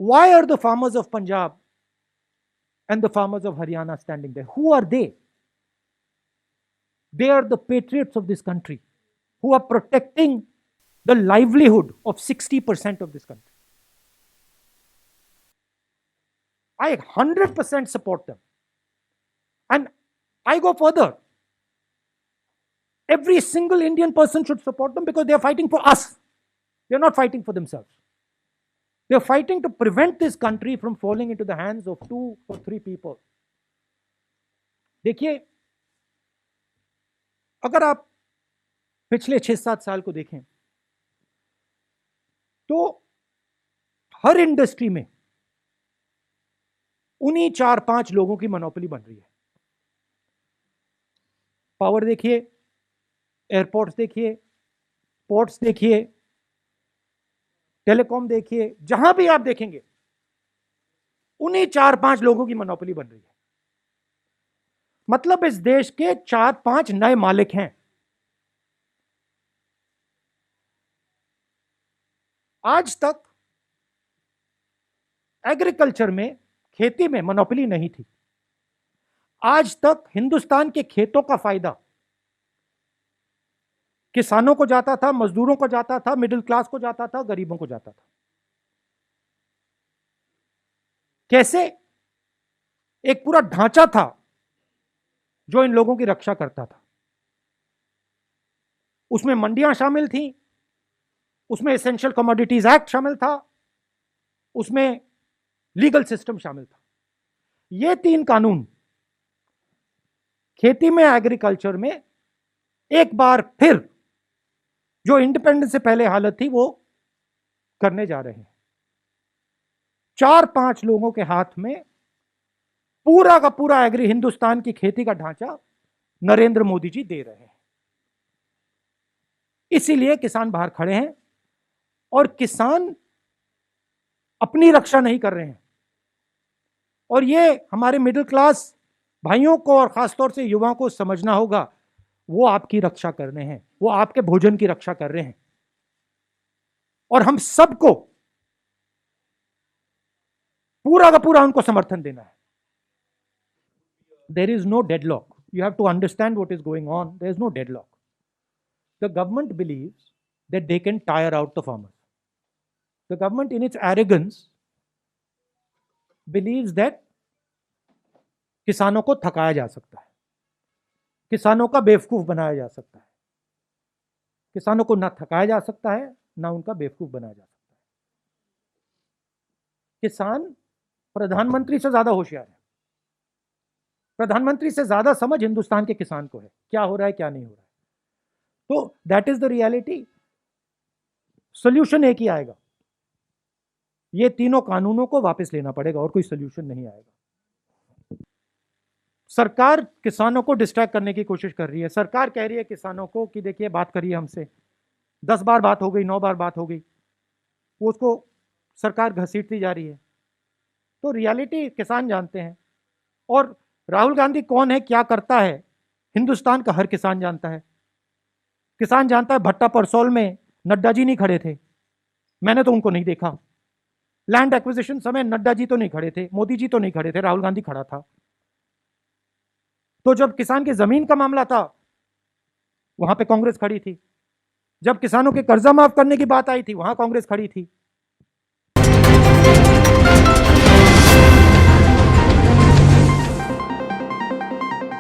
Why are the farmers of Punjab and the farmers of Haryana standing there? Who are they? They are the patriots of this country who are protecting the livelihood of 60% of this country. I 100% support them. And I go further. Every single Indian person should support them because they are fighting for us. They are not fighting for themselves. They are fighting to prevent this country from falling into the hands of 2 or 3 people. देखिए, अगर आप पिछले 6-7 साल को देखें तो हर industry में उन्हीं 4-5 लोगों की मोनोपोली बन रही है. पावर देखिए, एयरपोर्ट्स देखिए, पोर्ट्स देखिए, टेलीकॉम देखिए, जहां भी आप देखेंगे उन्हीं 4-5 लोगों की मोनोपोली बन रही है. मतलब इस देश के 4-5 नए मालिक हैं. आज तक एग्रीकल्चर में, खेती में मोनोपोली नहीं थी. आज तक हिंदुस्तान के खेतों का फायदा किसानों को जाता था, मजदूरों को जाता था, मिडिल क्लास को जाता था, गरीबों को जाता था. कैसे? एक पूरा ढांचा था जो इन लोगों की रक्षा करता था. उसमें मंडियां शामिल थी, उसमें एसेंशियल कमोडिटीज एक्ट शामिल था, उसमें लीगल सिस्टम शामिल था. ये 3 कानून खेती में, एग्रीकल्चर में एक बार फिर जो इंडिपेंडेंस से पहले हालत थी वो करने जा रहे हैं. 4-5 लोगों के हाथ में पूरा का पूरा एग्री हिंदुस्तान की खेती का ढांचा नरेंद्र मोदी जी दे रहे हैं. इसीलिए किसान बाहर खड़े हैं और किसान अपनी रक्षा नहीं कर रहे हैं. और ये हमारे मिडिल क्लास भाइयों को और खासतौर से युवाओं को समझना होगा, वो आपकी रक्षा कर रहे हैं, वो आपके भोजन की रक्षा कर रहे हैं. और हम सबको पूरा का पूरा उनको समर्थन देना है. There is no deadlock. You have to understand what is going on. There is no deadlock. The government believes that they can tire out the farmers. The government, in its arrogance, believes that किसानों को थकाया जा सकता है, किसानों का बेवकूफ बनाया जा सकता है. किसानों को ना थकाया जा सकता है, ना उनका बेवकूफ बनाया जा सकता है. किसान प्रधानमंत्री से ज्यादा होशियार है. प्रधानमंत्री से ज्यादा समझ हिंदुस्तान के किसान को है, क्या हो रहा है, क्या नहीं हो रहा है. तो that is the reality. Solution एक ही आएगा, ये तीनों कानूनों को वापस लेना पड़ेगा, और कोई सोल्यूशन नहीं आएगा. सरकार किसानों को डिस्ट्रैक्ट करने की कोशिश कर रही है. सरकार कह रही है किसानों को कि देखिए बात करिए हमसे, 10 बार बात हो गई, 9 बार बात हो गई, वो उसको सरकार घसीटती जा रही है. तो रियलिटी किसान जानते हैं. और राहुल गांधी कौन है, क्या करता है, हिंदुस्तान का हर किसान जानता है. किसान जानता है भट्टा परसौल में नड्डा जी नहीं खड़े थे, मैंने तो उनको नहीं देखा. लैंड एक्विजिशन समय नड्डा जी तो नहीं खड़े थे, मोदी जी तो नहीं खड़े थे, राहुल गांधी खड़ा था. तो जब किसान की जमीन का मामला था वहां पे कांग्रेस खड़ी थी. जब किसानों के कर्जा माफ करने की बात आई थी वहां कांग्रेस खड़ी थी.